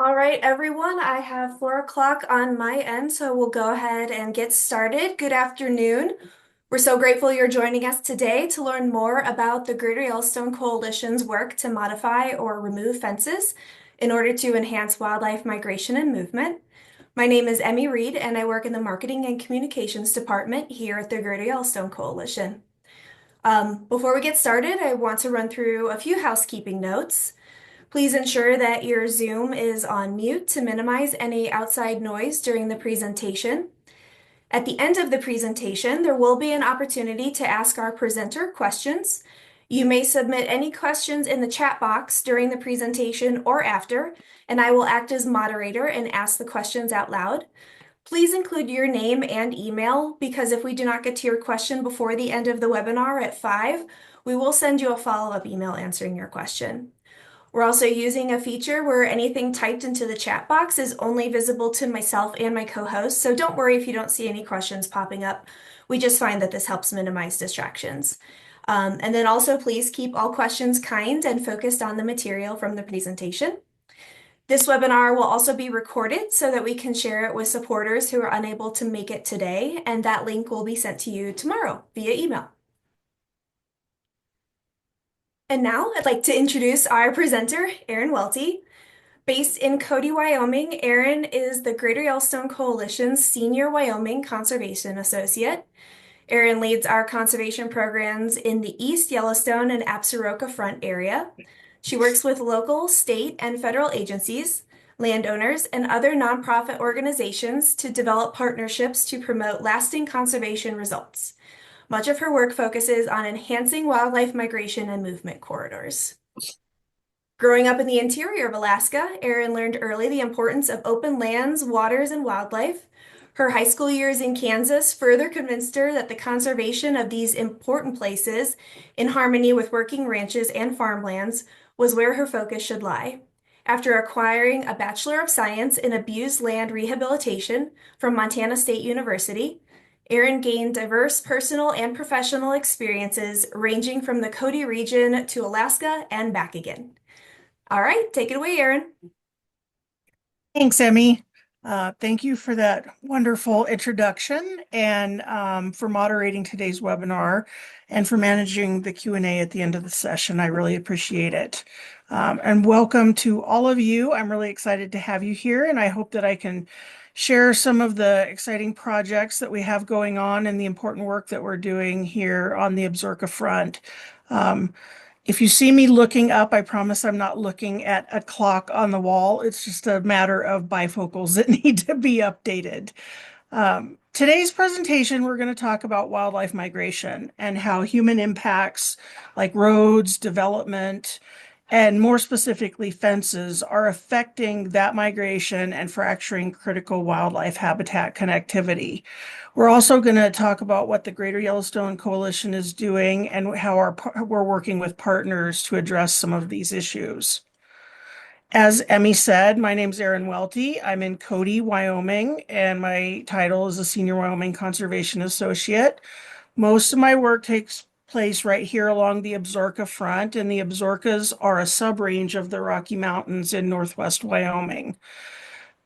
All right, everyone, I have 4 o'clock on my end, so we'll go ahead and get started. Good afternoon. We're so grateful you're joining us today to learn more about the Greater Yellowstone Coalition's work to modify or remove fences in order to enhance wildlife migration and movement. My name is Emmy Reed, and I work in the Marketing and Communications Department here at the Greater Yellowstone Coalition. Before we get started, I want to run through a few housekeeping notes. Please ensure that your Zoom is on mute to minimize any outside noise during the presentation. At the end of the presentation, there will be an opportunity to ask our presenter questions. You may submit any questions in the chat box during the presentation or after, and I will act as moderator and ask the questions out loud. Please include your name and email because if we do not get to your question before the end of the webinar at 5, we will send you a follow-up email answering your question. We're also using a feature where anything typed into the chat box is only visible to myself and my co-host, so don't worry if you don't see any questions popping up. We just find that this helps minimize distractions. And then also please keep all questions kind and focused on the material from the presentation. This webinar will also be recorded so that we can share it with supporters who are unable to make it today, and that link will be sent to you tomorrow via email. And now I'd like to introduce our presenter, Erin Welty. Based in Cody, Wyoming, Erin is the Greater Yellowstone Coalition's Senior Wyoming Conservation Associate. Erin leads our conservation programs in the East Yellowstone and Absaroka Front area. She works with local, state, and federal agencies, landowners, and other nonprofit organizations to develop partnerships to promote lasting conservation results. Much of her work focuses on enhancing wildlife migration and movement corridors. Growing up in the interior of Alaska, Erin learned early the importance of open lands, waters, and wildlife. Her high school years in Kansas further convinced her that the conservation of these important places, in harmony with working ranches and farmlands, was where her focus should lie. After acquiring a Bachelor of Science in Abused Land Rehabilitation from Montana State University, Erin gained diverse personal and professional experiences ranging from the Cody region to Alaska and back again. All right, take it away, Erin. Thanks, Emmy. Thank you for that wonderful introduction and for moderating today's webinar and for managing the Q&A at the end of the session. I really appreciate it. And welcome to all of you. I'm really excited to have you here, and I hope that I can share some of the exciting projects that we have going on and the important work that we're doing here on the Absaroka front. If you see me looking up, I promise I'm not looking at a clock on the wall. It's just a matter of bifocals that need to be updated. Today's presentation, we're going to talk about wildlife migration and how human impacts like roads, development, and more specifically fences are affecting that migration and fracturing critical wildlife habitat connectivity. We're also going to talk about what the Greater Yellowstone Coalition is doing and how we're working with partners to address some of these issues. As Emmy said, my name is Erin Welty. I'm in Cody, Wyoming, and my title is a Senior Wyoming Conservation Associate. Most of my work takes place right here along the Absaroka front, and the Absarokas are a sub-range of the Rocky Mountains in northwest Wyoming.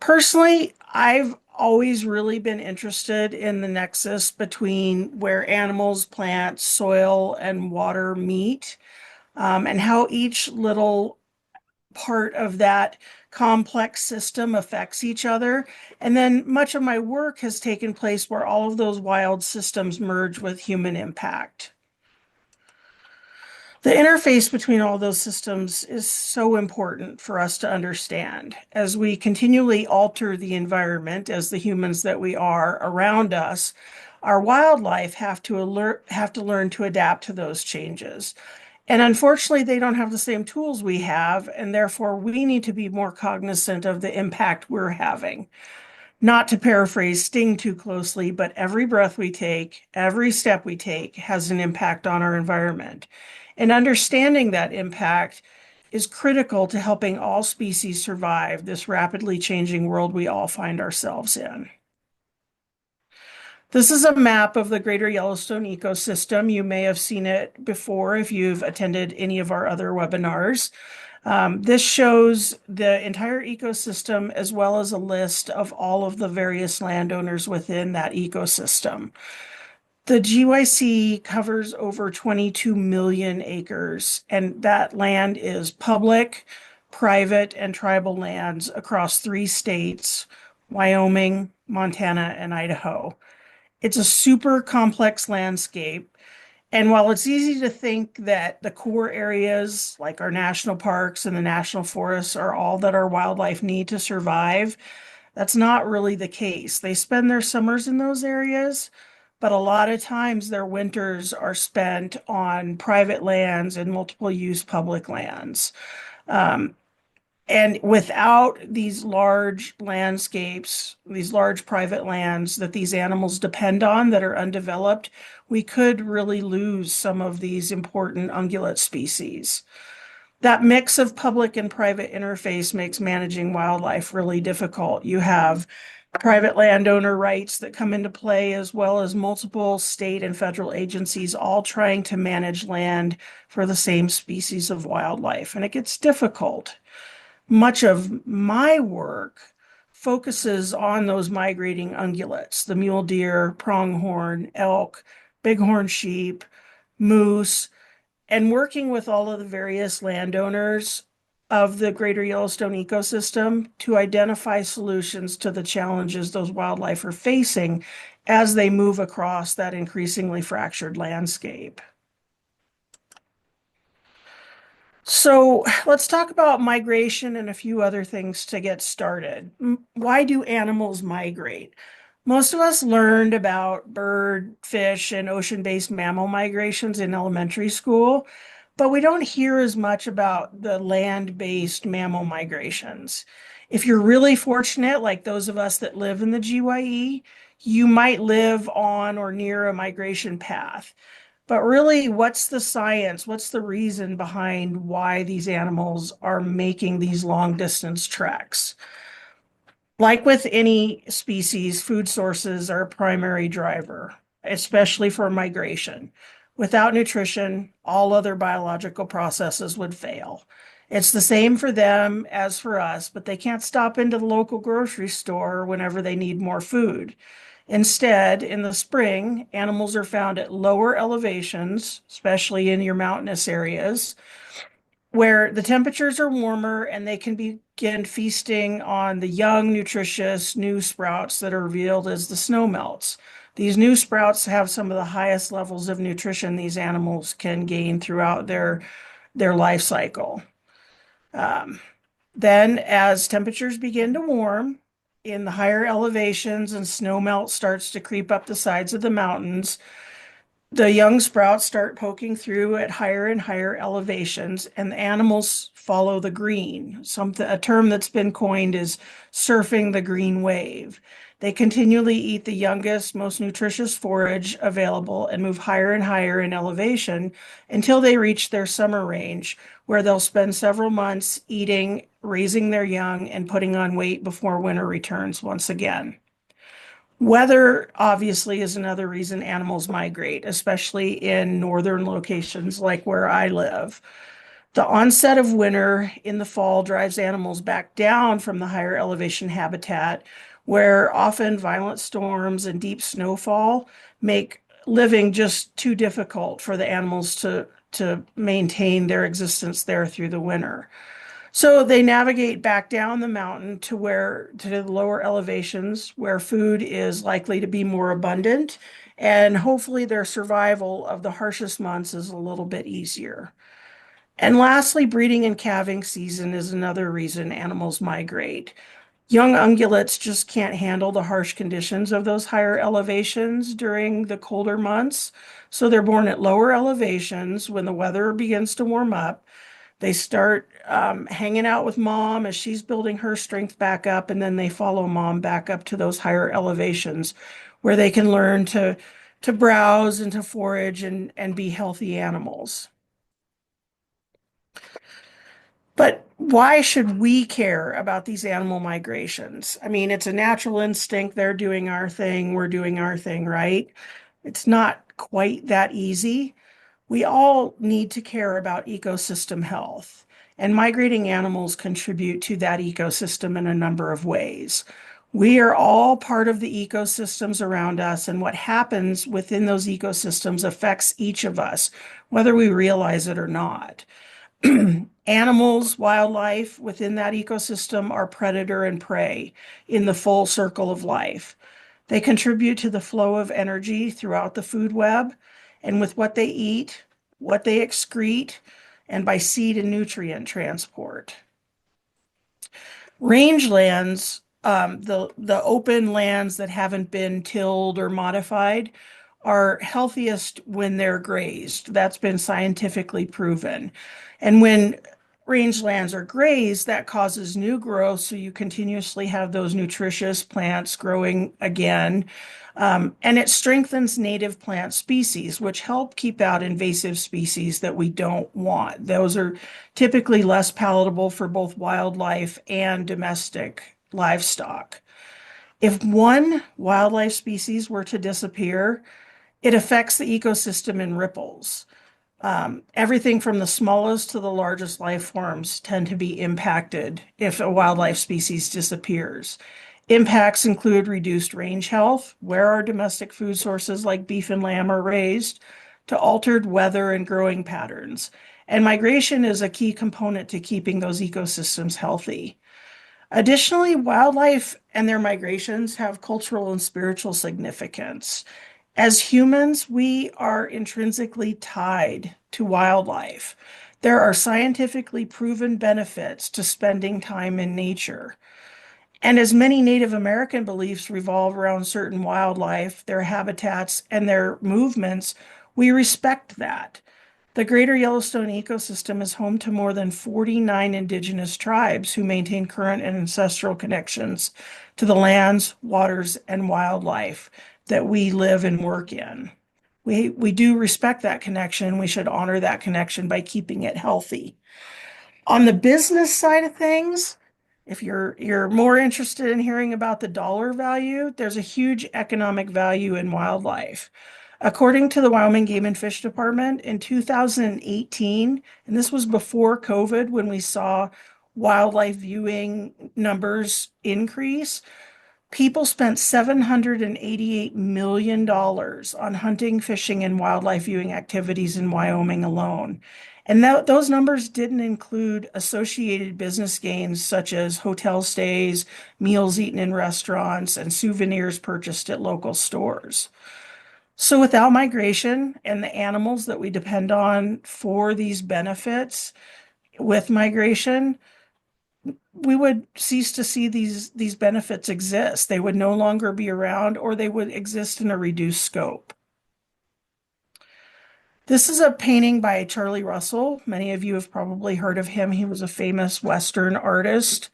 Personally, I've always really been interested in the nexus between where animals, plants, soil, and water meet, and how each little part of that complex system affects each other. And then much of my work has taken place where all of those wild systems merge with human impact. The interface between all those systems is so important for us to understand. As we continually alter the environment as the humans that we are around us, our wildlife have to learn to adapt to those changes. And unfortunately, they don't have the same tools we have, and therefore we need to be more cognizant of the impact we're having. Not to paraphrase Sting too closely, but every breath we take, every step we take has an impact on our environment. And understanding that impact is critical to helping all species survive this rapidly changing world we all find ourselves in. This is a map of the Greater Yellowstone ecosystem. You may have seen it before if you've attended any of our other webinars. This shows the entire ecosystem as well as a list of all of the various landowners within that ecosystem. The GYC covers over 22 million acres, and that land is public, private, and tribal lands across 3 states, Wyoming, Montana, and Idaho. It's a super complex landscape. And while it's easy to think that the core areas, like our national parks and the national forests, are all that our wildlife need to survive, that's not really the case. They spend their summers in those areas, but a lot of times their winters are spent on private lands and multiple use public lands. Um, and without these large landscapes, these large private lands that these animals depend on that are undeveloped, we could really lose some of these important ungulate species. That mix of public and private interface makes managing wildlife really difficult. You have private landowner rights that come into play, as well as multiple state and federal agencies all trying to manage land for the same species of wildlife, and it gets difficult. Much of my work focuses on those migrating ungulates, the mule deer, pronghorn, elk, bighorn sheep, moose, and working with all of the various landowners of the Greater Yellowstone ecosystem to identify solutions to the challenges those wildlife are facing as they move across that increasingly fractured landscape. So let's talk about migration and a few other things to get started. Why do animals migrate? Most of us learned about bird, fish, and ocean-based mammal migrations in elementary school, but we don't hear as much about the land-based mammal migrations. If you're really fortunate, like those of us that live in the GYE, you might live on or near a migration path. But really, what's the science? What's the reason behind why these animals are making these long distance treks? Like with any species, food sources are a primary driver, especially for migration. Without nutrition, all other biological processes would fail. It's the same for them as for us, but they can't stop into the local grocery store whenever they need more food. Instead, in the spring, animals are found at lower elevations, especially in your mountainous areas, where the temperatures are warmer and they can begin feasting on the young, nutritious new sprouts that are revealed as the snow melts. These new sprouts have some of the highest levels of nutrition these animals can gain throughout their life cycle. Um, then, as temperatures begin to warm in the higher elevations and snow melt starts to creep up the sides of the mountains, the young sprouts start poking through at higher and higher elevations, and the animals follow the green. A term that's been coined is surfing the green wave. They continually eat the youngest, most nutritious forage available and move higher and higher in elevation until they reach their summer range, where they'll spend several months eating, raising their young, and putting on weight before winter returns once again. Weather obviously is another reason animals migrate, especially in northern locations like where I live. The onset of winter in the fall drives animals back down from the higher elevation habitat, where often violent storms and deep snowfall make living just too difficult for the animals to maintain their existence there through the winter. So they navigate back down the mountain to the lower elevations where food is likely to be more abundant, and hopefully their survival of the harshest months is a little bit easier. And lastly, breeding and calving season is another reason animals migrate. Young ungulates just can't handle the harsh conditions of those higher elevations during the colder months, so they're born at lower elevations when the weather begins to warm up. They start hanging out with mom as she's building her strength back up, and then they follow mom back up to those higher elevations where they can learn to browse and to forage and be healthy animals. But why should we care about these animal migrations? I mean, it's a natural instinct. They're doing our thing, we're doing our thing, right? It's not quite that easy. We all need to care about ecosystem health. and migrating animals contribute to that ecosystem in a number of ways. We are all part of the ecosystems around us, and what happens within those ecosystems affects each of us, whether we realize it or not. Animals, wildlife within that ecosystem are predator and prey in the full circle of life. They contribute to the flow of energy throughout the food web and with what they eat, what they excrete, and by seed and nutrient transport. Rangelands, the open lands that haven't been tilled or modified, are healthiest when they're grazed. That's been scientifically proven. And when rangelands are grazed, that causes new growth, so you continuously have those nutritious plants growing again. And it strengthens native plant species, which help keep out invasive species that we don't want. Those are typically less palatable for both wildlife and domestic livestock. If one wildlife species were to disappear, it affects the ecosystem in ripples. Everything from the smallest to the largest life forms tend to be impacted if a wildlife species disappears. Impacts include reduced range health, where our domestic food sources like beef and lamb are raised, to altered weather and growing patterns. And migration is a key component to keeping those ecosystems healthy. Additionally, wildlife and their migrations have cultural and spiritual significance. As humans, we are intrinsically tied to wildlife. There are scientifically proven benefits to spending time in nature. And as many Native American beliefs revolve around certain wildlife, their habitats, and their movements, we respect that. The Greater Yellowstone ecosystem is home to more than 49 indigenous tribes who maintain current and ancestral connections to the lands, waters, and wildlife that we live and work in. We do respect that connection. We should honor that connection by keeping it healthy. On the business side of things, if you're more interested in hearing about the dollar value, there's a huge economic value in wildlife. According to the Wyoming Game and Fish Department, in 2018, and this was before COVID, when we saw wildlife viewing numbers increase, people spent $788 million on hunting, fishing, and wildlife viewing activities in Wyoming alone. And those numbers didn't include associated business gains such as hotel stays, meals eaten in restaurants, and souvenirs purchased at local stores. So without migration and the animals that we depend on for these benefits, with migration, we would cease to see these benefits exist. They would no longer be around, or they would exist in a reduced scope. This is a painting by Charlie Russell. Many of you have probably heard of him. He was a famous Western artist,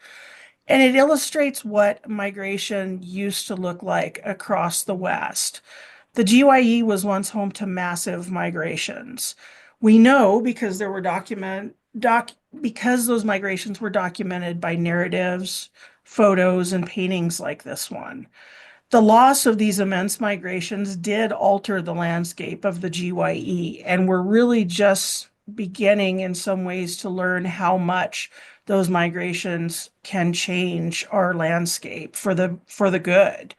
and it illustrates what migration used to look like across the West. The GYE was once home to massive migrations. We know because because those migrations were documented by narratives, photos, and paintings like this one. The loss of these immense migrations did alter the landscape of the GYE, and we're really just beginning in some ways to learn how much those migrations can change our landscape for the good.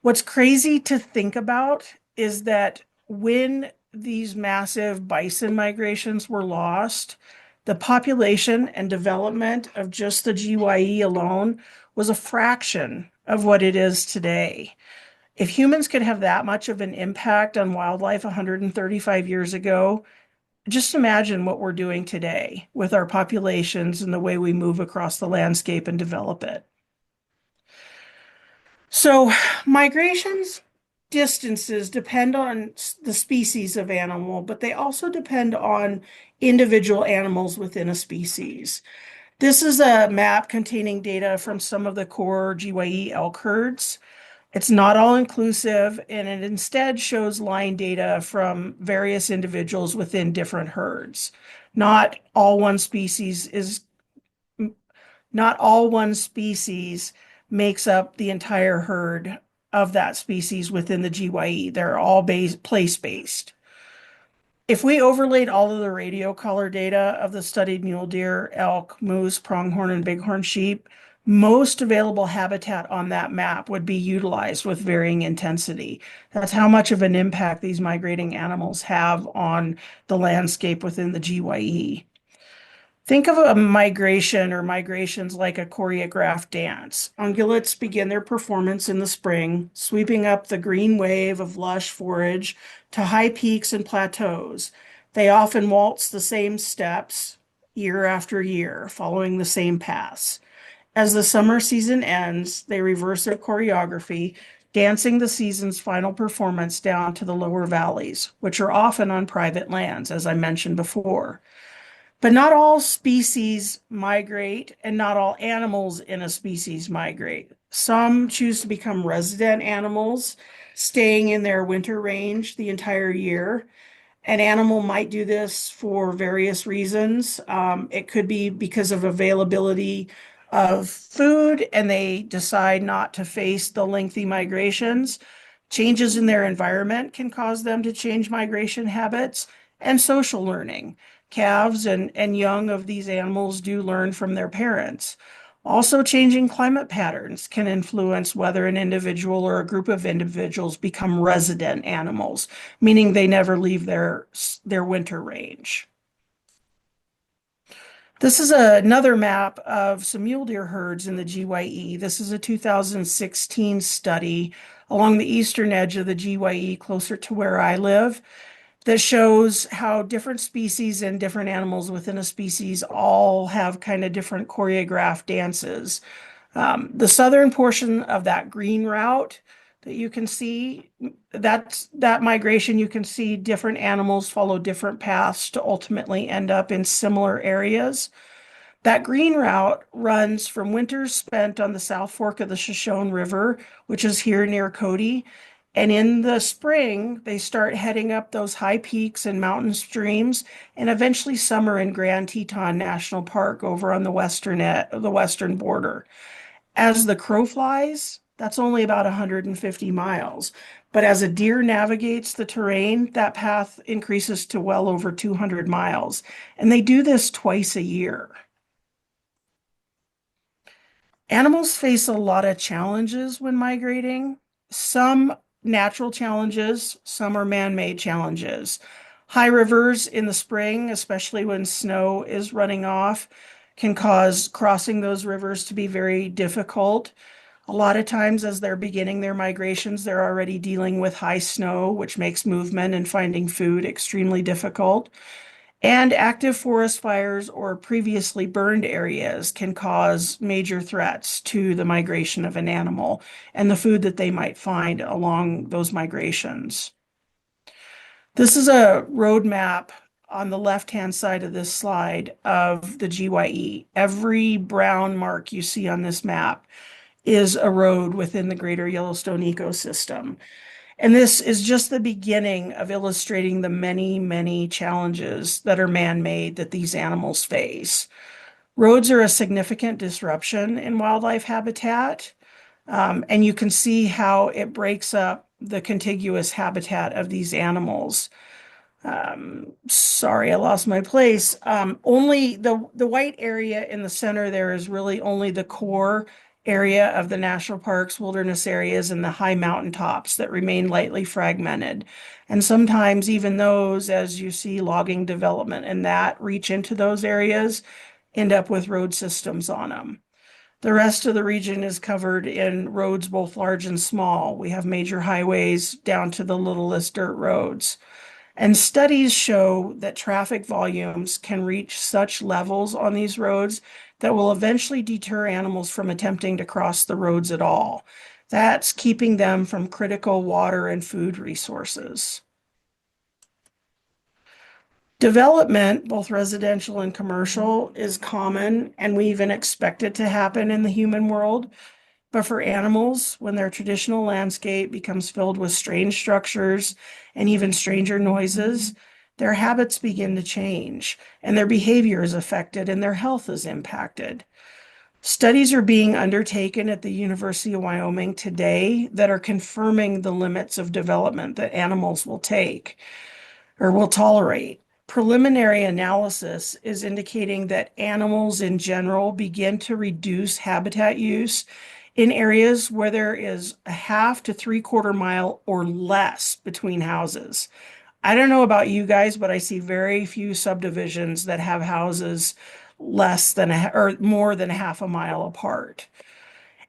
What's crazy to think about is that when these massive bison migrations were lost, the population and development of just the GYE alone was a fraction of what it is today. If humans could have that much of an impact on wildlife 135 years ago, just imagine what we're doing today with our populations and the way we move across the landscape and develop it. So migrations distances depend on the species of animal, but they also depend on individual animals within a species. This is a map containing data from some of the core GYE elk herds. It's not all inclusive, and it instead shows line data from various individuals within different herds. Not all one species is not all one species makes up the entire herd of that species within the GYE. They're all place-based. If we overlaid all of the radio color data of the studied mule deer, elk, moose, pronghorn, and bighorn sheep, most available habitat on that map would be utilized with varying intensity. That's how much of an impact these migrating animals have on the landscape within the GYE. Think of a migration or migrations like a choreographed dance. Ungulates begin their performance in the spring, sweeping up the green wave of lush forage to high peaks and plateaus. They often waltz the same steps year after year, following the same paths. As the summer season ends, they reverse their choreography, dancing the season's final performance down to the lower valleys, which are often on private lands, as I mentioned before. But not all species migrate, and not all animals in a species migrate. Some choose to become resident animals, staying in their winter range the entire year. An animal might do this for various reasons. It could be because of availability of food, and they decide not to face the lengthy migrations. Changes in their environment can cause them to change migration habits, and social learning. Calves and young of these animals do learn from their parents. Also, changing climate patterns can influence whether an individual or a group of individuals become resident animals, meaning they never leave their winter range. This is another map of some mule deer herds in the GYE. This is a 2016 study along the eastern edge of the GYE, closer to where I live, that shows how different species and different animals within a species all have kind of different choreographed dances. The southern portion of that green route that you can see, that migration, you can see different animals follow different paths to ultimately end up in similar areas. That green route runs from winters spent on the South Fork of the Shoshone River, which is here near Cody. And in the spring, they start heading up those high peaks and mountain streams, and eventually summer in Grand Teton National Park over on the western border. As the crow flies, that's only about 150 miles. But as a deer navigates the terrain, that path increases to well over 200 miles. And they do this twice a year. Animals face a lot of challenges when migrating. Some natural challenges, some are man-made challenges. High rivers in the spring, especially when snow is running off, can cause crossing those rivers to be very difficult. A lot of times, as they're beginning their migrations, they're already dealing with high snow, which makes movement and finding food extremely difficult. And active forest fires or previously burned areas can cause major threats to the migration of an animal and the food that they might find along those migrations. This is a road map on the left-hand side of this slide of the GYE. Every brown mark you see on this map is a road within the Greater Yellowstone ecosystem. And this is just the beginning of illustrating the many, many challenges that are man-made that these animals face. Roads are a significant disruption in wildlife habitat, and you can see how it breaks up the contiguous habitat of these animals. Sorry, I lost my place. Only the white area in the center there is really only the core area of the national parks, wilderness areas, and the high mountain tops that remain lightly fragmented. And sometimes even those, as you see logging development and that reach into those areas, end up with road systems on them. The rest of the region is covered in roads both large and small. We have major highways down to the littlest dirt roads. And studies show that traffic volumes can reach such levels on these roads that will eventually deter animals from attempting to cross the roads at all. That's keeping them from critical water and food resources. Development, both residential and commercial, is common, and we even expect it to happen in the human world. But for animals, when their traditional landscape becomes filled with strange structures and even stranger noises, their habits begin to change, and their behavior is affected, and their health is impacted. Studies are being undertaken at the University of Wyoming today that are confirming the limits of development that animals will take. or will tolerate. Preliminary analysis is indicating that animals in general begin to reduce habitat use in areas where there is a half to three-quarter mile or less between houses. I don't know about you guys, but I see very few subdivisions that have houses less than or more than half a mile apart.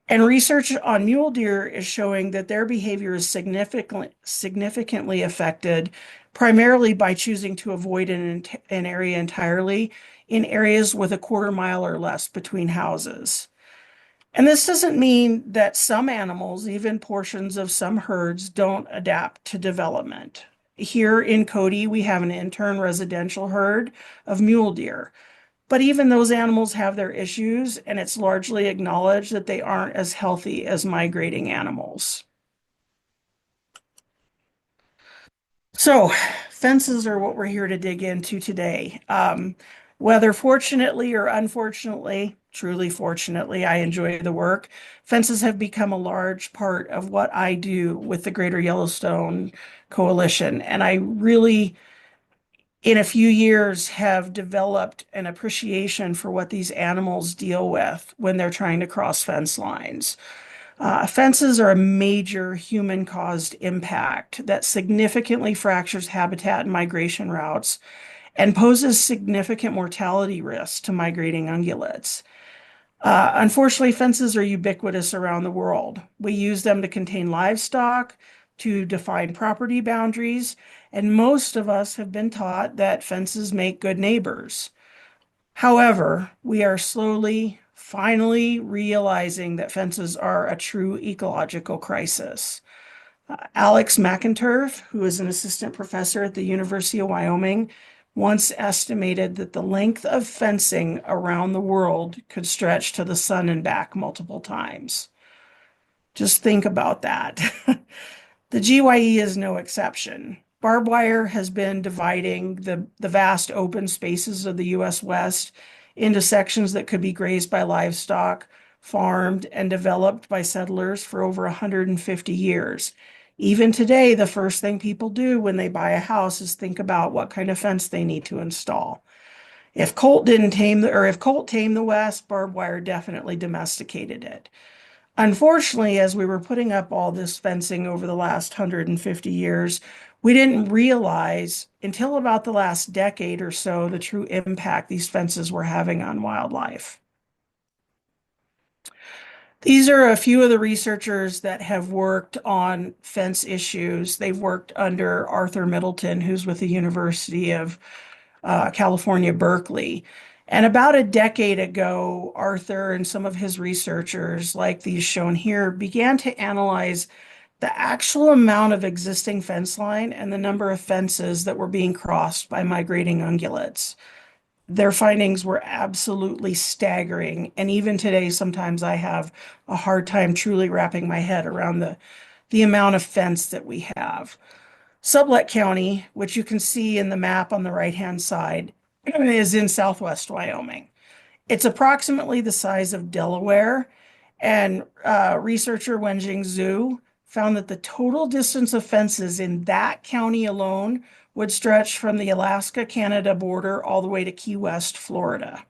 And research on mule deer is showing that their behavior is significantly affected primarily by choosing to avoid an area entirely in areas with a quarter mile or less between houses. And this doesn't mean that some animals, even portions of some herds, don't adapt to development. Here in Cody, we have an intern residential herd of mule deer. But even those animals have their issues, and it's largely acknowledged that they aren't as healthy as migrating animals. So, fences are what we're here to dig into today. Whether fortunately or unfortunately, truly fortunately, I enjoy the work. Fences have become a large part of what I do with the Greater Yellowstone Coalition, and I really in a few years have developed an appreciation for what these animals deal with when they're trying to cross fence lines. Fences are a major human-caused impact that significantly fractures habitat and migration routes and poses significant mortality risks to migrating ungulates. Unfortunately, fences are ubiquitous around the world. We use them to contain livestock, to define property boundaries, and most of us have been taught that fences make good neighbors. However, we are slowly, finally realizing that fences are a true ecological crisis. Alex McInturf, who is an assistant professor at the University of Wyoming, once estimated that the length of fencing around the world could stretch to the sun and back multiple times. Just think about that. The GYE is no exception. Barbed wire has been dividing the vast open spaces of the US West into sections that could be grazed by livestock, farmed, and developed by settlers for over 150 years. Even today, the first thing people do when they buy a house is think about what kind of fence they need to install. If Colt tamed the West, barbed wire definitely domesticated it. Unfortunately, as we were putting up all this fencing over the last 150 years, we didn't realize until about the last decade or so the true impact these fences were having on wildlife. These are a few of the researchers that have worked on fence issues. They've worked under Arthur Middleton, who's with the University of California, Berkeley. And about a decade ago, Arthur and some of his researchers, like these shown here, began to analyze the actual amount of existing fence line and the number of fences that were being crossed by migrating ungulates. Their findings were absolutely staggering. And even today, sometimes I have a hard time truly wrapping my head around the amount of fence that we have. Sublette County, which you can see in the map on the right-hand side, is in southwest Wyoming. It's approximately the size of Delaware, and researcher Wenjing Zhu found that the total distance of fences in that county alone would stretch from the Alaska-Canada border all the way to Key West, Florida.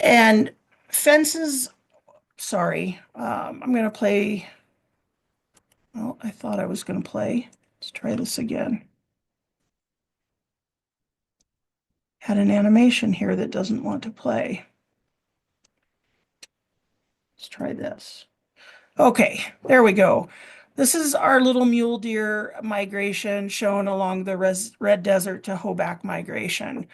And fences, sorry, I'm going to play. Well, I thought I was going to play. Let's try this again. Had an animation here that doesn't want to play. Let's try this. Okay, there we go. This is our little mule deer migration shown along the Red Desert to Hoback migration.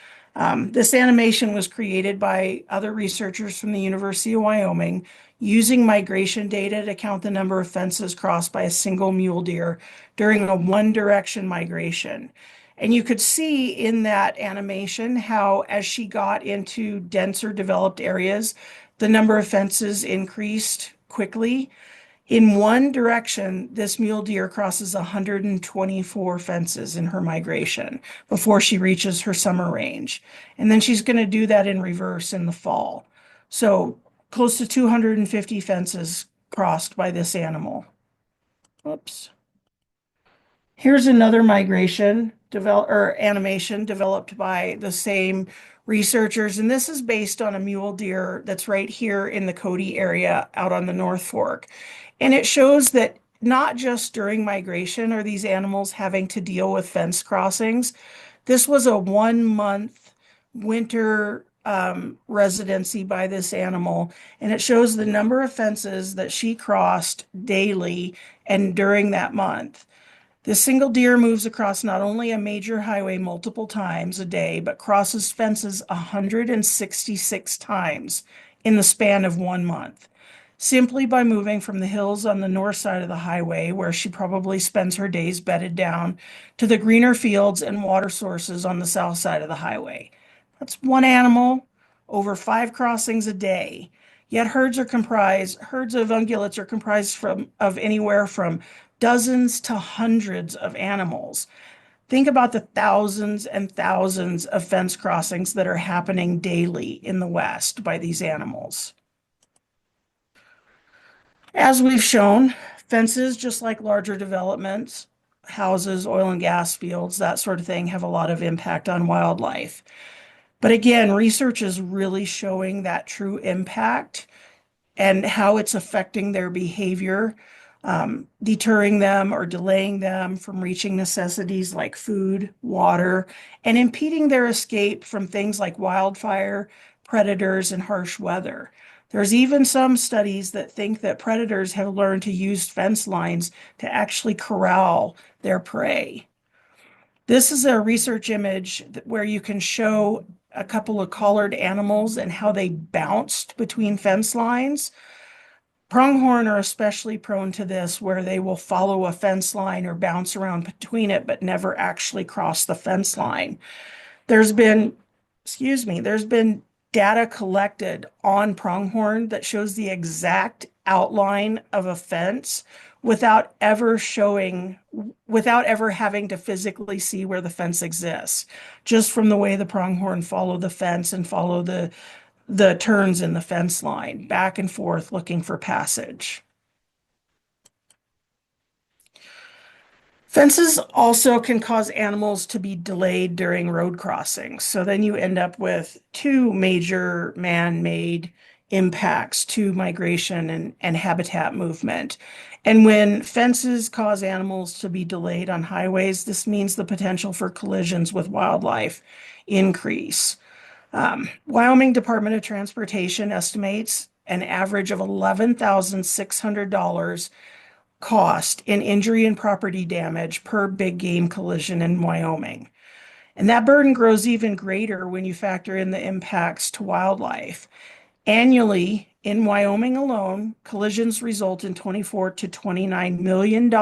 This animation was created by other researchers from the University of Wyoming using migration data to count the number of fences crossed by a single mule deer during a one-direction migration. And you could see in that animation how, as she got into denser developed areas, the number of fences increased quickly. In one direction, this mule deer crosses 124 fences in her migration before she reaches her summer range. And then she's going to do that in reverse in the fall. So close to 250 fences crossed by this animal. Whoops. Here's another migration develop or animation developed by the same researchers, and this is based on a mule deer that's right here in the Cody area out on the North Fork. And it shows that not just during migration are these animals having to deal with fence crossings. This was a 1 month winter residency by this animal, and it shows the number of fences that she crossed daily and during that month. This single deer moves across not only a major highway multiple times a day, but crosses fences 166 times in the span of 1 month, simply by moving from the hills on the north side of the highway, where she probably spends her days bedded down, to the greener fields and water sources on the south side of the highway. That's one animal over 5 crossings a day. Yet herds of ungulates are comprised of anywhere from dozens to hundreds of animals. Think about the thousands and thousands of fence crossings that are happening daily in the West by these animals. As we've shown, fences, just like larger developments, houses, oil and gas fields, that sort of thing, have a lot of impact on wildlife. But again, research is really showing that true impact and how it's affecting their behavior, deterring them or delaying them from reaching necessities like food, water, and impeding their escape from things like wildfire, predators, and harsh weather. There's even some studies that think that predators have learned to use fence lines to actually corral their prey. This is a research image where you can show a couple of collared animals and how they bounced between fence lines. Pronghorn are especially prone to this, where they will follow a fence line or bounce around between it, but never actually cross the fence line. There's been, there's been data collected on pronghorn that shows the exact outline of a fence without ever having to physically see where the fence exists, just from the way the pronghorn follow the fence and follow the turns in the fence line, back and forth looking for passage. Fences also can cause animals to be delayed during road crossings. So then you end up with two major man-made impacts to migration and habitat movement. And when fences cause animals to be delayed on highways, this means the potential for collisions with wildlife increase. Wyoming Department of Transportation estimates an average of $11,600 cost in injury and property damage per big game collision in Wyoming. And that burden grows even greater when you factor in the impacts to wildlife. Annually, in Wyoming alone, collisions result in $24 to $29 million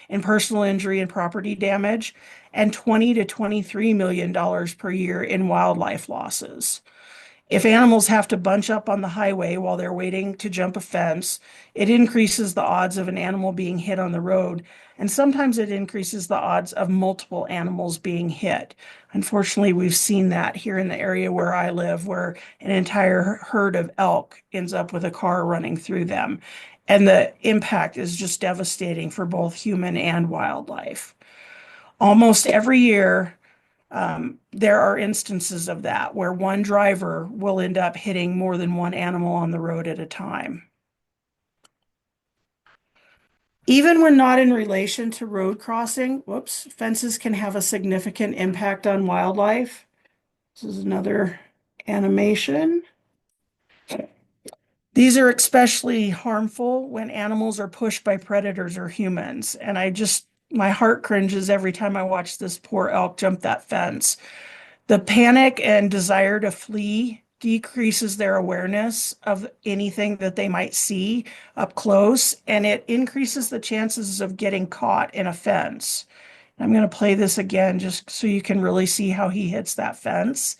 in personal injury and property damage, and $20 to $23 million per year in wildlife losses. If animals have to bunch up on the highway while they're waiting to jump a fence, it increases the odds of an animal being hit on the road, and sometimes it increases the odds of multiple animals being hit. Unfortunately, we've seen that here in the area where I live, where an entire herd of elk ends up with a car running through them. And the impact is just devastating for both human and wildlife. Almost every year, there are instances of that where one driver will end up hitting more than one animal on the road at a time. Even when not in relation to road crossing, fences can have a significant impact on wildlife. This is another animation. These are especially harmful when animals are pushed by predators or humans. And my heart cringes every time I watch this poor elk jump that fence. The panic and desire to flee decreases their awareness of anything that they might see up close, and it increases the chances of getting caught in a fence. I'm going to play this again just so you can really see how he hits that fence.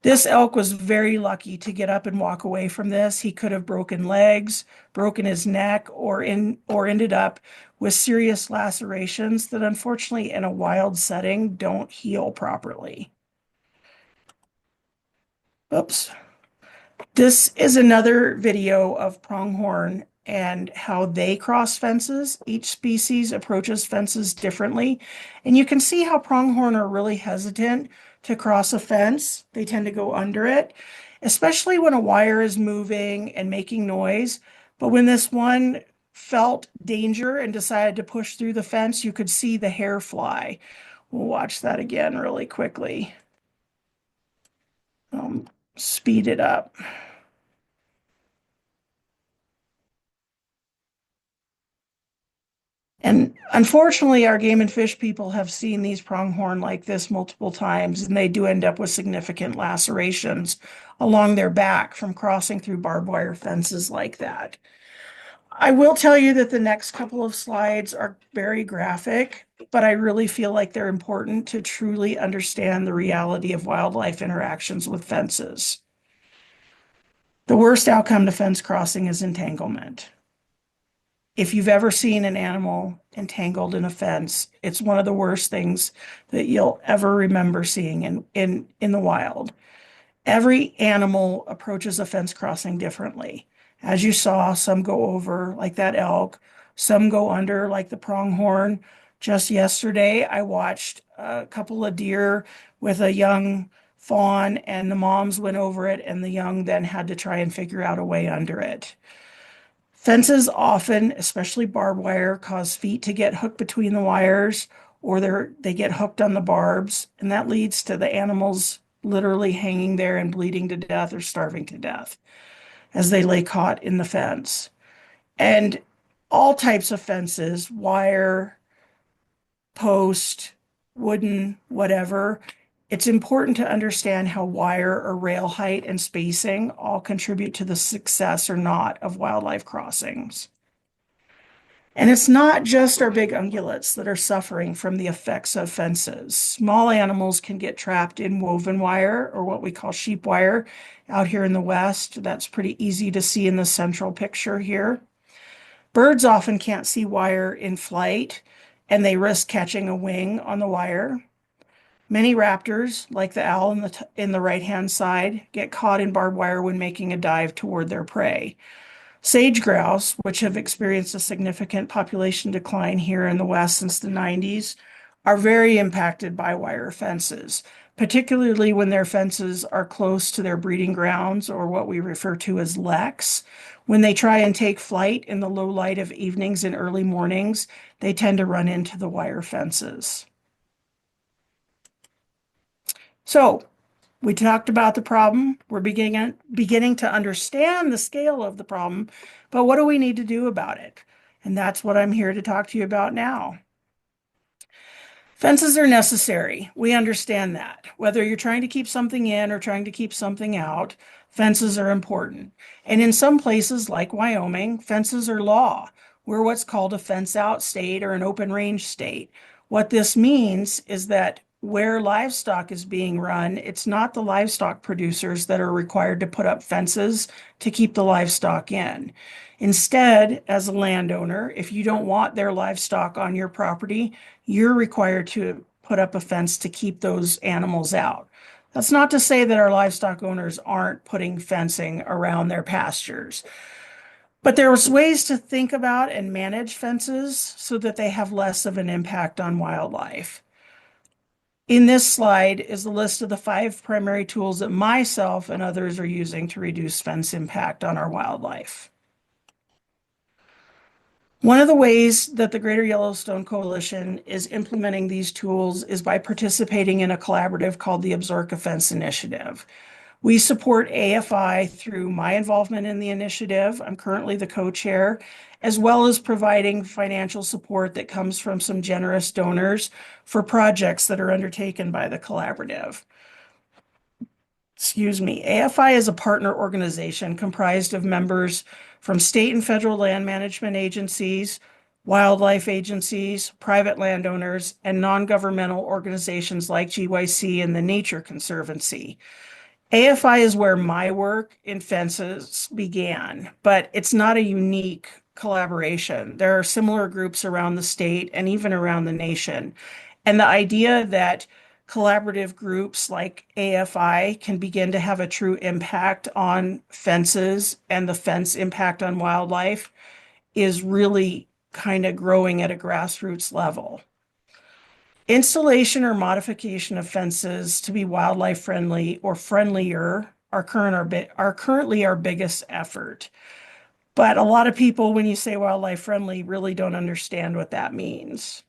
This elk was very lucky to get up and walk away from this. He could have broken legs, broken his neck, or ended up with serious lacerations that unfortunately in a wild setting don't heal properly. Oops. This is another video of pronghorn and how they cross fences. Each species approaches fences differently. And you can see how pronghorn are really hesitant to cross a fence. They tend to go under it, especially when a wire is moving and making noise. But when this one felt danger and decided to push through the fence, you could see the hair fly. We'll watch that again really quickly. Speed it up. And unfortunately, our game and fish people have seen these pronghorn like this multiple times, and they do end up with significant lacerations along their back from crossing through barbed wire fences like that. I will tell you that the next couple of slides are very graphic, but I really feel like they're important to truly understand the reality of wildlife interactions with fences. The worst outcome to fence crossing is entanglement. If you've ever seen an animal entangled in a fence, it's one of the worst things that you'll ever remember seeing in the wild. Every animal approaches a fence crossing differently. As you saw, some go over like that elk, some go under like the pronghorn. Just yesterday, I watched a couple of deer with a young fawn, and the moms went over it, and the young then had to try and figure out a way under it. Fences often, especially barbed wire, cause feet to get hooked between the wires or they get hooked on the barbs, and that leads to the animals literally hanging there and bleeding to death or starving to death as they lay caught in the fence. And all types of fences, wire, post, wooden, whatever, it's important to understand how wire or rail height and spacing all contribute to the success or not of wildlife crossings. And it's not just our big ungulates that are suffering from the effects of fences. Small animals can get trapped in woven wire or what we call sheep wire out here in the West. That's pretty easy to see in the central picture here. Birds often can't see wire in flight and they risk catching a wing on the wire. Many raptors, like the owl in the right-hand side, get caught in barbed wire when making a dive toward their prey. Sage grouse, which have experienced a significant population decline here in the West since the 90s, are very impacted by wire fences, particularly when their fences are close to their breeding grounds or what we refer to as leks. When they try and take flight in the low light of evenings and early mornings, they tend to run into the wire fences. So, we talked about the problem. We're beginning to understand the scale of the problem, but what do we need to do about it? And that's what I'm here to talk to you about now. Fences are necessary. We understand that. Whether you're trying to keep something in or trying to keep something out, fences are important. And in some places like Wyoming, fences are law. We're what's called a fence out state or an open range state. What this means is that where livestock is being run, it's not the livestock producers that are required to put up fences to keep the livestock in. Instead, as a landowner, if you don't want their livestock on your property, you're required to put up a fence to keep those animals out. That's not to say that our livestock owners aren't putting fencing around their pastures, but there's ways to think about and manage fences so that they have less of an impact on wildlife. In this slide is a list of the 5 primary tools that myself and others are using to reduce fence impact on our wildlife. One of the ways that the Greater Yellowstone Coalition is implementing these tools is by participating in a collaborative called the Absaroka Fence Initiative. We support AFI through my involvement in the initiative. I'm currently the co-chair, as well as providing financial support that comes from some generous donors for projects that are undertaken by the collaborative. AFI is a partner organization comprised of members from state and federal land management agencies, wildlife agencies, private landowners, and non-governmental organizations like GYC and the Nature Conservancy. AFI is where my work in fences began, but it's not a unique collaboration. There are similar groups around the state and even around the nation. And the idea that collaborative groups like AFI can begin to have a true impact on fences and the fence impact on wildlife is really kind of growing at a grassroots level. Installation or modification of fences to be wildlife friendly or friendlier are currently our biggest effort. But a lot of people, when you say wildlife friendly, really don't understand what that means.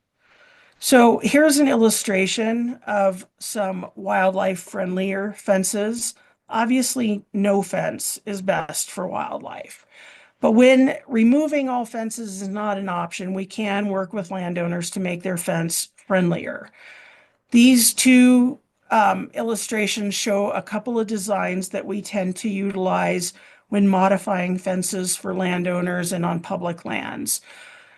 So here's an illustration of some wildlife friendlier fences. Obviously, no fence is best for wildlife. But when removing all fences is not an option, we can work with landowners to make their fence friendlier. These two illustrations show a couple of designs that we tend to utilize when modifying fences for landowners and on public lands.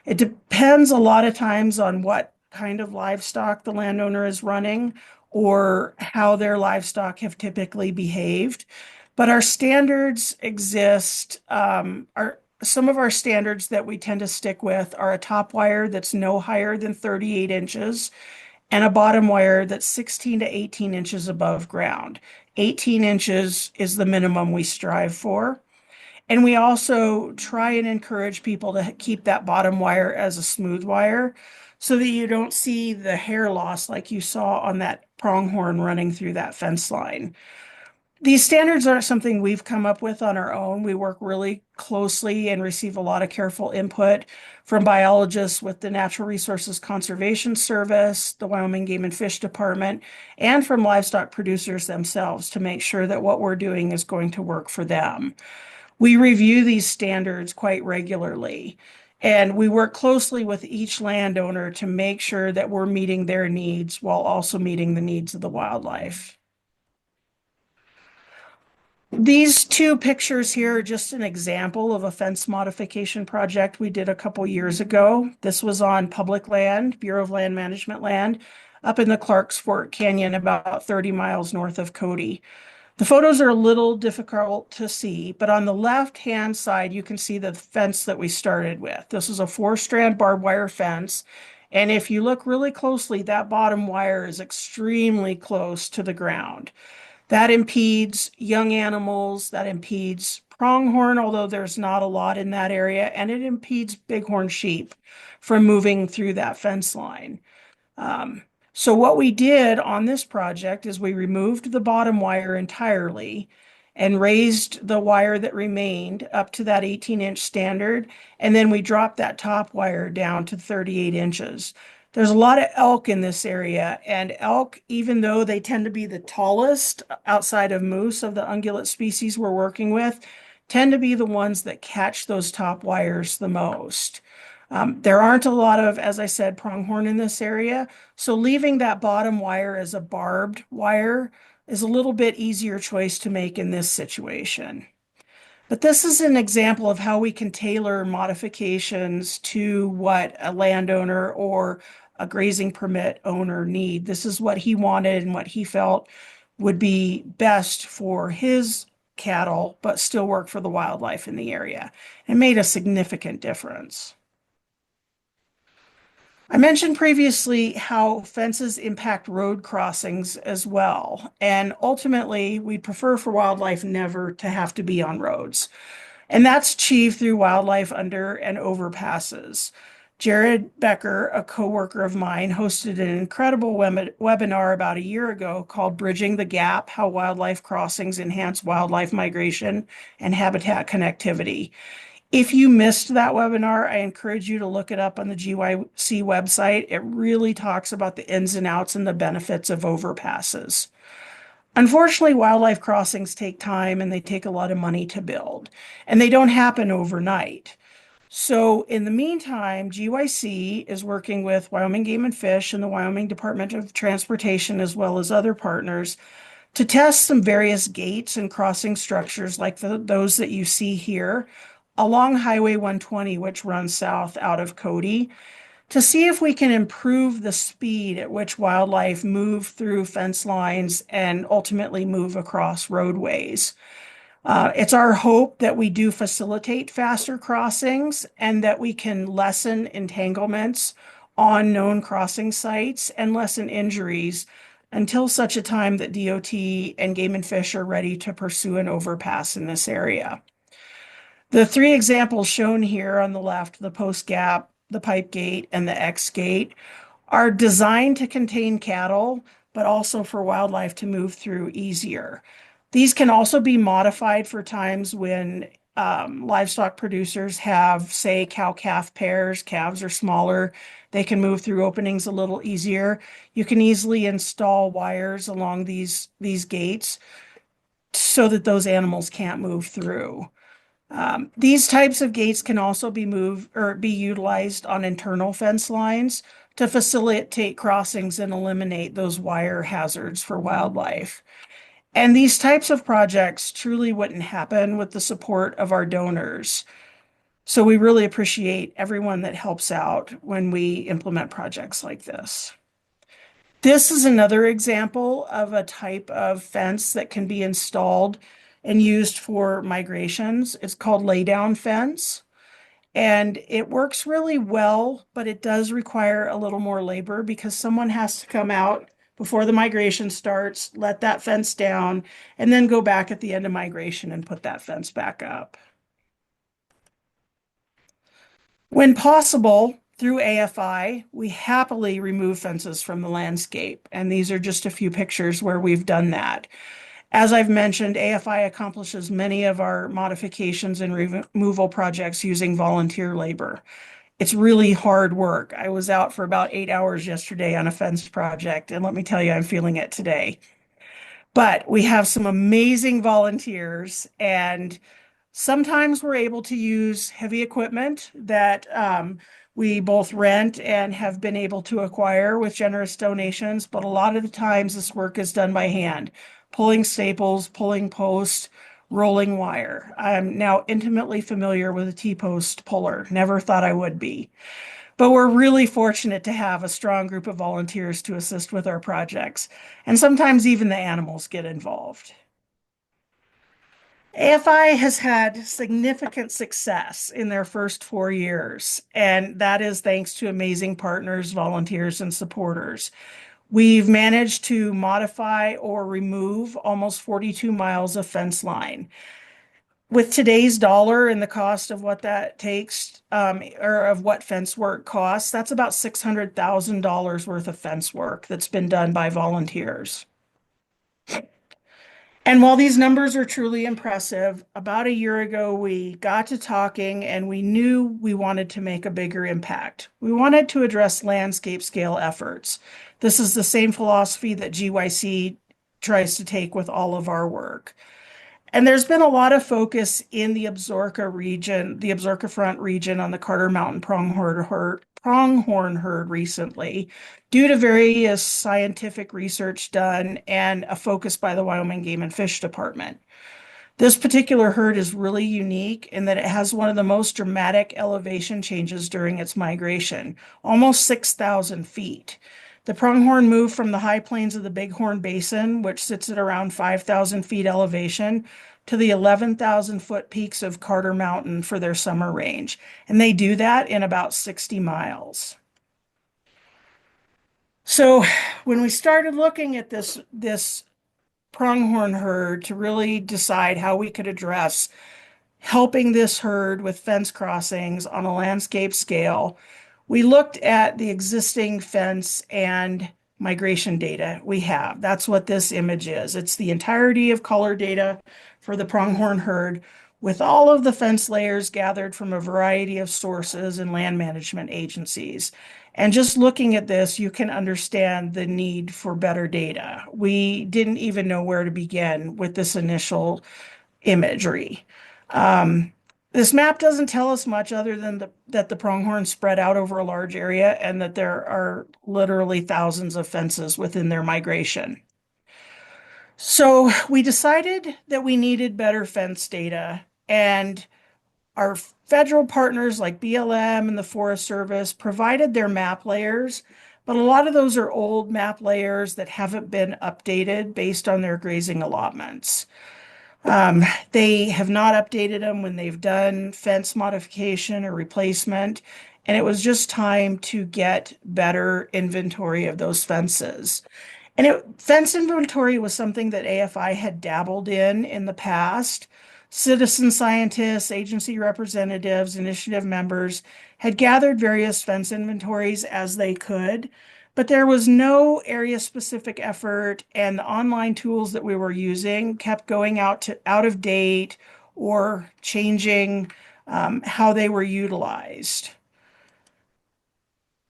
It depends a lot of times on what kind of livestock the landowner is running or how their livestock have typically behaved. But our standards exist. Some of our standards that we tend to stick with are a top wire that's no higher than 38 inches and a bottom wire that's 16 to 18 inches above ground. 18 inches is the minimum we strive for. And we also try and encourage people to keep that bottom wire as a smooth wire so that you don't see the hair loss like you saw on that pronghorn running through that fence line. These standards aren't something we've come up with on our own. We work really closely and receive a lot of careful input from biologists with the Natural Resources Conservation Service, the Wyoming Game and Fish Department, and from livestock producers themselves to make sure that what we're doing is going to work for them. We review these standards quite regularly, and we work closely with each landowner to make sure that we're meeting their needs while also meeting the needs of the wildlife. These two pictures here are just an example of a fence modification project we did a couple years ago. This was on public land, Bureau of Land Management land, up in the Clarks Fork Canyon, about 30 miles north of Cody. The photos are a little difficult to see, but on the left-hand side, you can see the fence that we started with. This is a 4-strand barbed wire fence. And if you look really closely, that bottom wire is extremely close to the ground. That impedes young animals, that impedes pronghorn, although there's not a lot in that area, and it impedes bighorn sheep from moving through that fence line. Um, so what we did on this project is we removed the bottom wire entirely and raised the wire that remained up to that 18-inch standard, and then we dropped that top wire down to 38 inches. There's a lot of elk in this area, and elk, even though they tend to be the tallest outside of moose of the ungulate species we're working with, tend to be the ones that catch those top wires the most. There aren't a lot of, as I said, pronghorn in this area, so leaving that bottom wire as a barbed wire is a little bit easier choice to make in this situation. But this is an example of how we can tailor modifications to what a landowner or a grazing permit owner need. This is what he wanted and what he felt would be best for his cattle, but still work for the wildlife in the area. It made a significant difference. I mentioned previously how fences impact road crossings as well. And ultimately, we prefer for wildlife never to have to be on roads. And that's achieved through wildlife under and overpasses. Jared Becker, a coworker of mine, hosted an incredible webinar about a year ago called Bridging the Gap: How Wildlife Crossings Enhance Wildlife Migration and Habitat Connectivity. If you missed that webinar, I encourage you to look it up on the GYC website. It really talks about the ins and outs and the benefits of overpasses. Unfortunately, wildlife crossings take time and they take a lot of money to build, and they don't happen overnight. So in the meantime, GYC is working with Wyoming Game and Fish and the Wyoming Department of Transportation, as well as other partners, to test some various gates and crossing structures like those that you see here along Highway 120, which runs south out of Cody, to see if we can improve the speed at which wildlife move through fence lines and ultimately move across roadways. It's our hope that we do facilitate faster crossings and that we can lessen entanglements on known crossing sites and lessen injuries until such a time that DOT and Game and Fish are ready to pursue an overpass in this area. The three examples shown here on the left, the post gap, the pipe gate, and the X gate, are designed to contain cattle, but also for wildlife to move through easier. These can also be modified for times when livestock producers have, say, cow-calf pairs, calves are smaller, they can move through openings a little easier. You can easily install wires along these gates so that those animals can't move through. These types of gates can also be moved or be utilized on internal fence lines to facilitate crossings and eliminate those wire hazards for wildlife. And these types of projects truly wouldn't happen with the support of our donors. So we really appreciate everyone that helps out when we implement projects like this. This is another example of a type of fence that can be installed and used for migrations. It's called laydown fence. And it works really well, but it does require a little more labor because someone has to come out before the migration starts, let that fence down, and then go back at the end of migration and put that fence back up. When possible, through AFI, we happily remove fences from the landscape, and these are just a few pictures where we've done that. As I've mentioned, AFI accomplishes many of our modifications and removal projects using volunteer labor. It's really hard work. I was out for about 8 hours yesterday on a fence project, and let me tell you, I'm feeling it today. But we have some amazing volunteers, and sometimes we're able to use heavy equipment that we both rent and have been able to acquire with generous donations. But a lot of the times, this work is done by hand, pulling staples, pulling posts, rolling wire. I'm now intimately familiar with a T-post puller. Never thought I would be. But we're really fortunate to have a strong group of volunteers to assist with our projects. And sometimes even the animals get involved. AFI has had significant success in their first 4 years, and that is thanks to amazing partners, volunteers, and supporters. We've managed to modify or remove almost 42 miles of fence line. With today's dollar and the cost of what that takes, or of what fence work costs, that's about $600,000 worth of fence work that's been done by volunteers. And while these numbers are truly impressive, about a year ago we got to talking and we knew we wanted to make a bigger impact. We wanted to address landscape scale efforts. This is the same philosophy that GYC tries to take with all of our work. And there's been a lot of focus in the Absaroka region, the Absaroka Front region on the Carter Mountain pronghorn herd recently, due to various scientific research done and a focus by the Wyoming Game and Fish Department. This particular herd is really unique in that it has one of the most dramatic elevation changes during its migration, almost 6,000 feet. The pronghorn moved from the high plains of the Bighorn Basin, which sits at around 5,000 feet elevation, to the 11,000-foot peaks of Carter Mountain for their summer range. And they do that in about 60 miles. So when we started looking at this pronghorn herd to really decide how we could address helping this herd with fence crossings on a landscape scale, we looked at the existing fence and migration data we have. That's what this image is. It's the entirety of color data for the pronghorn herd with all of the fence layers gathered from a variety of sources and land management agencies. And just looking at this, you can understand the need for better data. We didn't even know where to begin with this initial imagery. This map doesn't tell us much other than that the pronghorn spread out over a large area and that there are literally thousands of fences within their migration. So we decided that we needed better fence data, and our federal partners like BLM and the Forest Service provided their map layers, but a lot of those are old map layers that haven't been updated based on their grazing allotments. They have not updated them when they've done fence modification or replacement, and it was just time to get better inventory of those fences. And fence inventory was something that AFI had dabbled in the past. Citizen scientists, agency representatives, initiative members had gathered various fence inventories as they could, but there was no area specific effort, and the online tools that we were using kept going out of date or changing how they were utilized.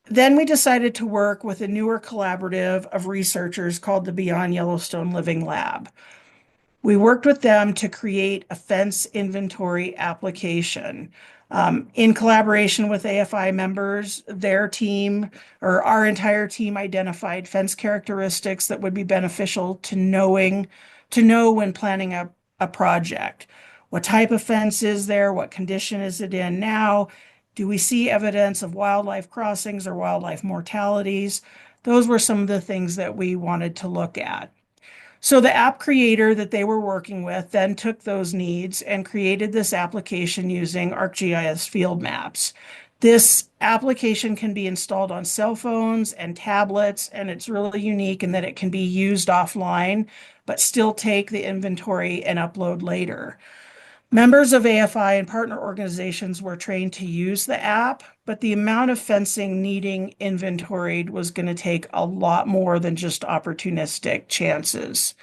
Then we decided to work with a newer collaborative of researchers called the Beyond Yellowstone Living Lab. We worked with them to create a fence inventory application. In collaboration with AFI members, their team or our entire team identified fence characteristics that would be beneficial to know when planning a project. What type of fence is there? What condition is it in now? Do we see evidence of wildlife crossings or wildlife mortalities? Those were some of the things that we wanted to look at. So the app creator that they were working with then took those needs and created this application using ArcGIS field maps. This application can be installed on cell phones and tablets, and it's really unique in that it can be used offline, but still take the inventory and upload later. Members of AFI and partner organizations were trained to use the app, but the amount of fencing needing inventoried was going to take a lot more than just opportunistic chances.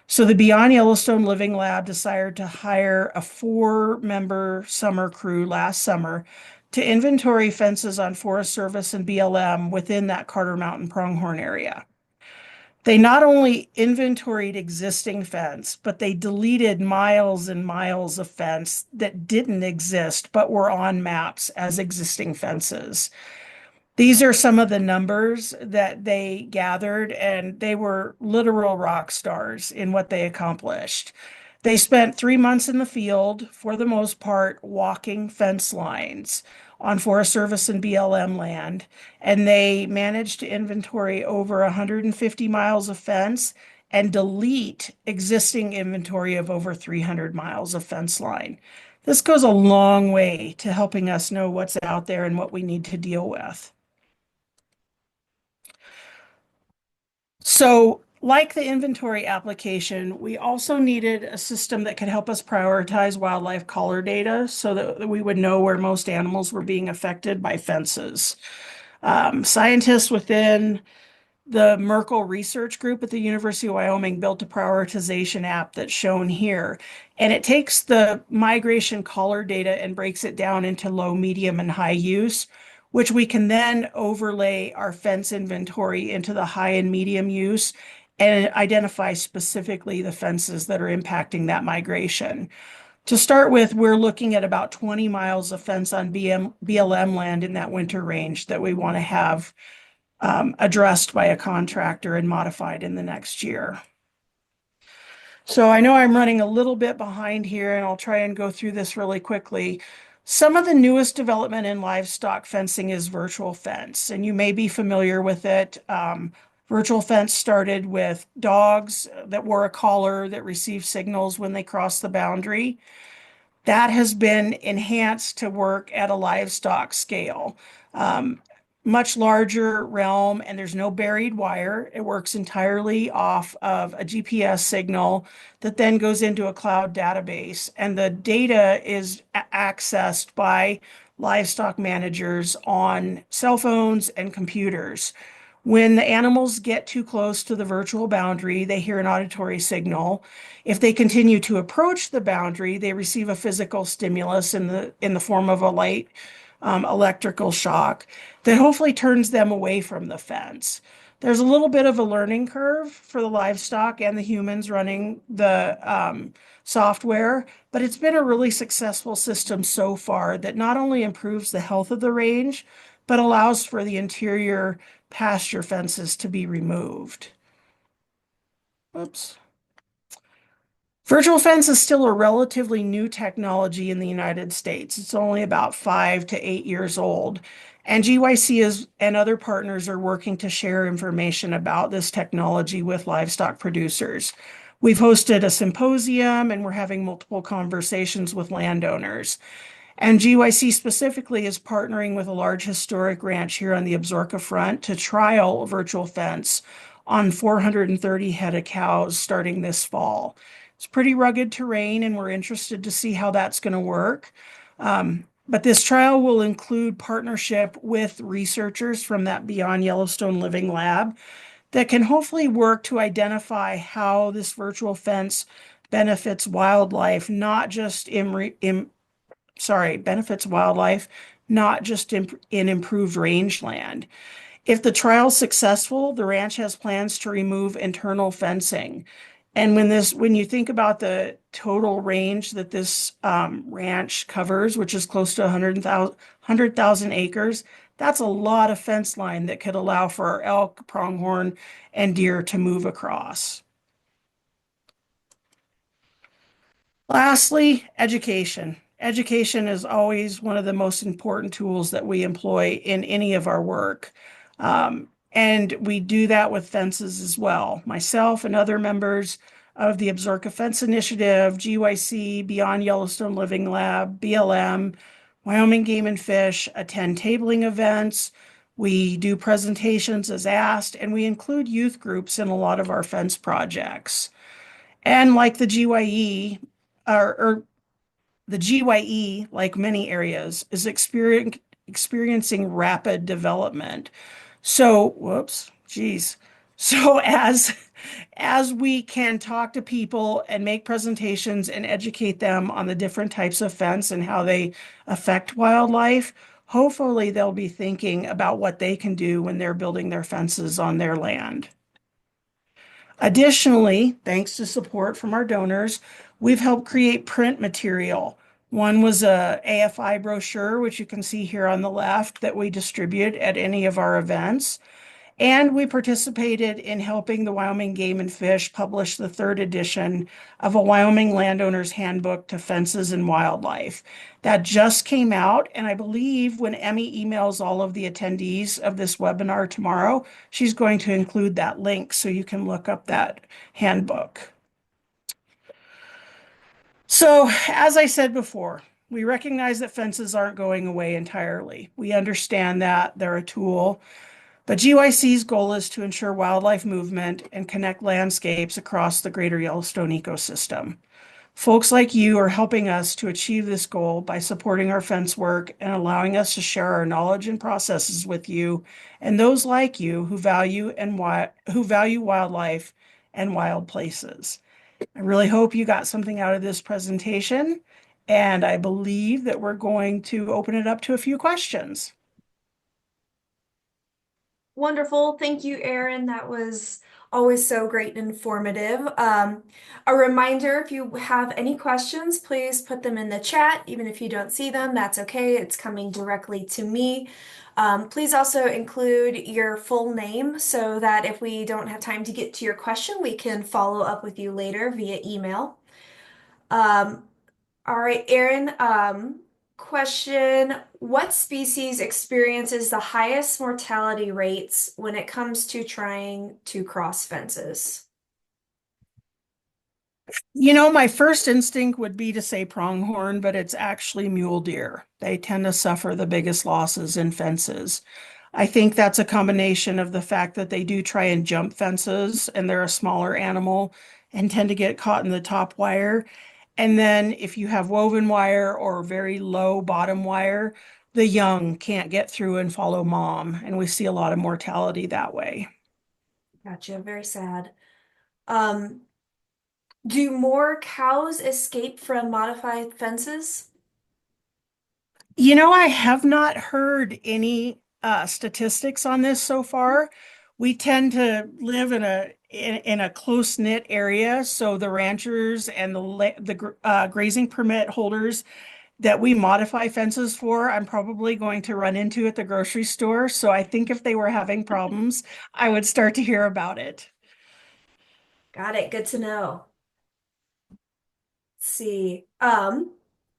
So the Beyond Yellowstone Living Lab decided to hire a 4-member summer crew last summer to inventory fences on Forest Service and BLM within that Carter Mountain Pronghorn area. They not only inventoried existing fence, but they deleted miles and miles of fence that didn't exist but were on maps as existing fences. These are some of the numbers that they gathered, and they were literal rock stars in what they accomplished. They spent 3 months in the field, for the most part, walking fence lines on Forest Service and BLM land, and they managed to inventory over 150 miles of fence and delete existing inventory of over 300 miles of fence line. This goes a long way to helping us know what's out there and what we need to deal with. So, like the inventory application, we also needed a system that could help us prioritize wildlife collar data so that we would know where most animals were being affected by fences. Scientists within the Merkel Research Group at the University of Wyoming built a prioritization app that's shown here. And it takes the migration collar data and breaks it down into low, medium, and high use, which we can then overlay our fence inventory into the high and medium use and identify specifically the fences that are impacting that migration. To start with, we're looking at about 20 miles of fence on BLM land in that winter range that we want to have addressed by a contractor and modified in the next year. So I know I'm running a little bit behind here, and I'll try and go through this really quickly. Some of the newest development in livestock fencing is virtual fence, and you may be familiar with it. Virtual fence started with dogs that wore a collar that received signals when they crossed the boundary. That has been enhanced to work at a livestock scale. Um, Much larger realm, and there's no buried wire. It works entirely off of a GPS signal that then goes into a cloud database, and the data is accessed by livestock managers on cell phones and computers. When the animals get too close to the virtual boundary, they hear an auditory signal. If they continue to approach the boundary, they receive a physical stimulus in the form of a light electrical shock that hopefully turns them away from the fence. There's a little bit of a learning curve for the livestock and the humans running the software, but it's been a really successful system so far that not only improves the health of the range, but allows for the interior pasture fences to be removed. Oops. Virtual fence is still a relatively new technology in the United States. It's only about 5 to 8 years old. And and other partners are working to share information about this technology with livestock producers. We've hosted a symposium and we're having multiple conversations with landowners. And GYC specifically is partnering with a large historic ranch here on the Absaroka front to trial virtual fence on 430 head of cows starting this fall. It's pretty rugged terrain, and we're interested to see how that's going to work. But this trial will include partnership with researchers from that Beyond Yellowstone Living Lab that can hopefully work to identify how this virtual fence benefits wildlife, not just benefits wildlife, not just in improved rangeland. If the trial's successful, the ranch has plans to remove internal fencing. And when you think about the total range that this ranch covers, which is close to 100,000 acres, that's a lot of fence line that could allow for our elk, pronghorn, and deer to move across. Lastly, education. Education is always one of the most important tools that we employ in any of our work. And we do that with fences as well. Myself and other members of the Absaroka Fence Initiative, GYC, Beyond Yellowstone Living Lab, BLM, Wyoming Game and Fish attend tabling events. We do presentations as asked, and we include youth groups in a lot of our fence projects. And like the GYE, or the GYE, like many areas, is experiencing rapid development. So, whoops, geez. So as we can talk to people and make presentations and educate them on the different types of fence and how they affect wildlife, hopefully they'll be thinking about what they can do when they're building their fences on their land. Additionally, thanks to support from our donors, we've helped create print material. One was a AFI brochure, which you can see here on the left, that we distribute at any of our events. And we participated in helping the Wyoming Game and Fish publish the third edition of a Wyoming Landowner's Handbook to Fences and Wildlife. That just came out, and I believe when Emmy emails all of the attendees of this webinar tomorrow, she's going to include that link so you can look up that handbook. So, as I said before, we recognize that fences aren't going away entirely. We understand that they're a tool. But GYC's goal is to ensure wildlife movement and connect landscapes across the Greater Yellowstone ecosystem. Folks like you are helping us to achieve this goal by supporting our fence work and allowing us to share our knowledge and processes with you and those like you who value wildlife and wild places. I really hope you got something out of this presentation, and I believe that we're going to open it up to a few questions. Wonderful. Thank you, Erin. That was always so great and informative. A reminder, if you have any questions, please put them in the chat. Even if you don't see them, that's okay. It's coming directly to me. Please also include your full name so that if we don't have time to get to your question, we can follow up with you later via email. Um, all right, Erin, question, what species experiences the highest mortality rates when it comes to trying to cross fences? My first instinct would be to say pronghorn, but it's actually mule deer. They tend to suffer the biggest losses in fences. I think that's a combination of the fact that they do try and jump fences and they're a smaller animal and tend to get caught in the top wire. And then if you have woven wire or very low bottom wire, the young can't get through and follow mom. And we see a lot of mortality that way. Gotcha, very sad. Um, do more cows escape from modified fences? I have not heard any statistics on this so far. We tend to live in a close-knit area, so the ranchers and the grazing permit holders that we modify fences for, I'm probably going to run into at the grocery store. So I think if they were having problems, I would start to hear about it. Got it, good to know. Let's see. All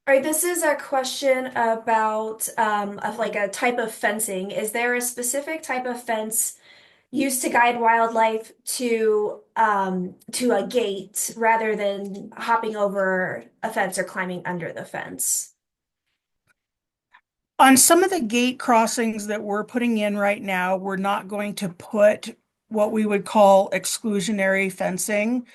right, this is a question about of like a type of fencing. Is there a specific type of fence used to guide wildlife to a gate rather than hopping over a fence or climbing under the fence? On some of the gate crossings that we're putting in right now, we're not going to put what we would call exclusionary fencing.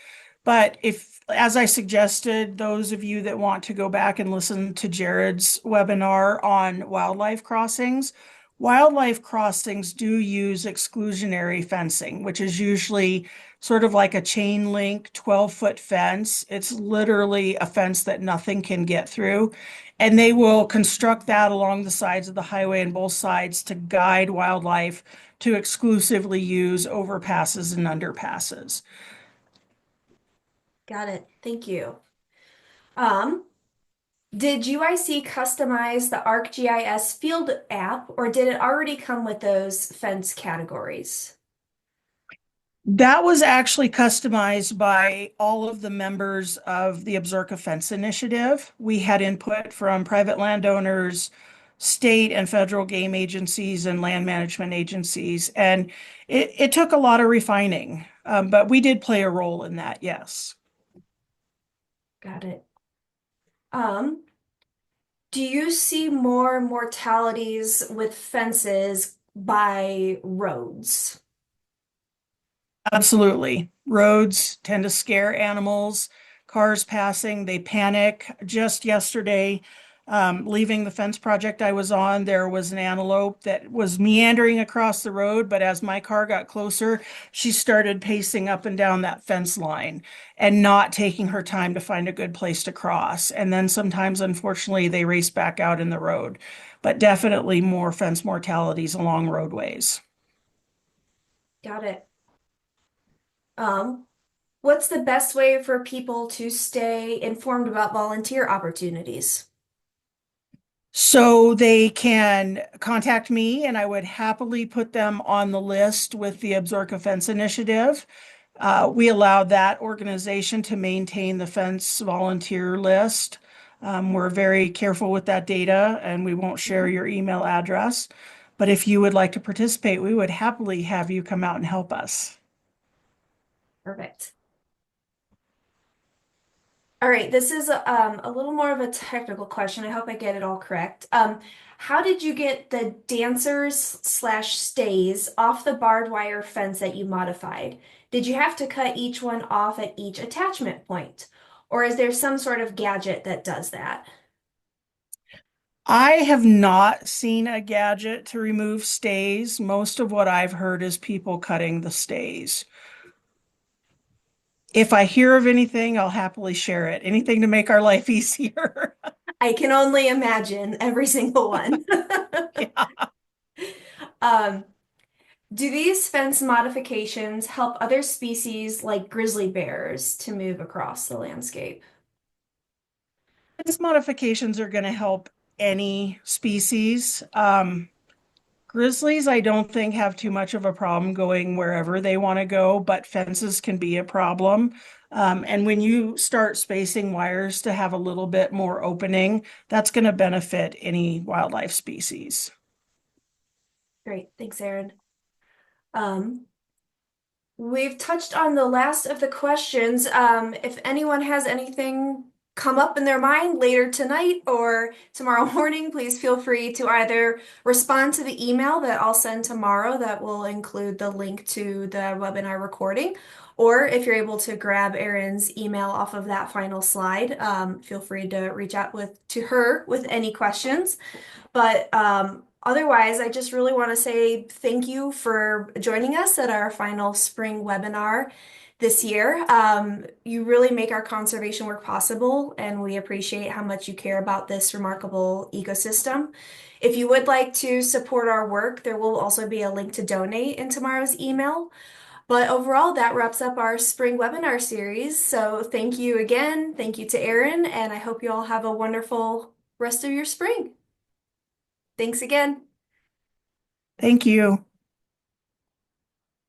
But if as I suggested, those of you that want to go back and listen to Jared's webinar on wildlife crossings do use exclusionary fencing, which is usually sort of like a chain link 12-foot fence. It's literally a fence that nothing can get through. And they will construct that along the sides of the highway and both sides to guide wildlife to exclusively use overpasses and underpasses. Got it. Thank you. Um, did UIC customize the ArcGIS field app, or did it already come with those fence categories? That was actually customized by all of the members of the Absaroka Fence Initiative. We had input from private landowners, state and federal game agencies, and land management agencies. And it took a lot of refining, but we did play a role in that, yes. Got it. Um, do you see more mortalities with fences by roads? Absolutely. Roads tend to scare animals. Cars passing, they panic. Just yesterday, leaving the fence project I was on, there was an antelope that was meandering across the road, but as my car got closer, she started pacing up and down that fence line and not taking her time to find a good place to cross. And then sometimes, unfortunately, they race back out in the road, but definitely more fence mortalities along roadways. Got it. Um, what's the best way for people to stay informed about volunteer opportunities? So they can contact me and I would happily put them on the list with the Absaroka Fence Initiative. We allow that organization to maintain the fence volunteer list. We're very careful with that data and we won't share your email address. But if you would like to participate, we would happily have you come out and help us. Perfect. All right, this is a little more of a technical question. I hope I get it all correct. How did you get the dancers slash stays off the barbed wire fence that you modified? Did you have to cut each one off at each attachment point? Or is there some sort of gadget that does that? I have not seen a gadget to remove stays. Most of what I've heard is people cutting the stays. If I hear of anything, I'll happily share it. Anything to make our life easier. I can only imagine every single one. Yeah. Um, do these fence modifications help other species like grizzly bears to move across the landscape? These modifications are going to help any species. Grizzlies, I don't think have too much of a problem going wherever they want to go, but fences can be a problem. And when you start spacing wires to have a little bit more opening, that's going to benefit any wildlife species. Great, thanks, Erin. Um, we've touched on the last of the questions. If anyone has anything come up in their mind later tonight or tomorrow morning, please feel free to either respond to the email that I'll send tomorrow that will include the link to the webinar recording. Or if you're able to grab Erin's email off of that final slide, feel free to reach out to her with any questions. But otherwise, I just really want to say thank you for joining us at our final spring webinar this year. You really make our conservation work possible, and we appreciate how much you care about this remarkable ecosystem. If you would like to support our work, there will also be a link to donate in tomorrow's email. But overall, that wraps up our spring webinar series. So thank you again. Thank you to Erin, and I hope you all have a wonderful rest of your spring. Thanks again. Thank you.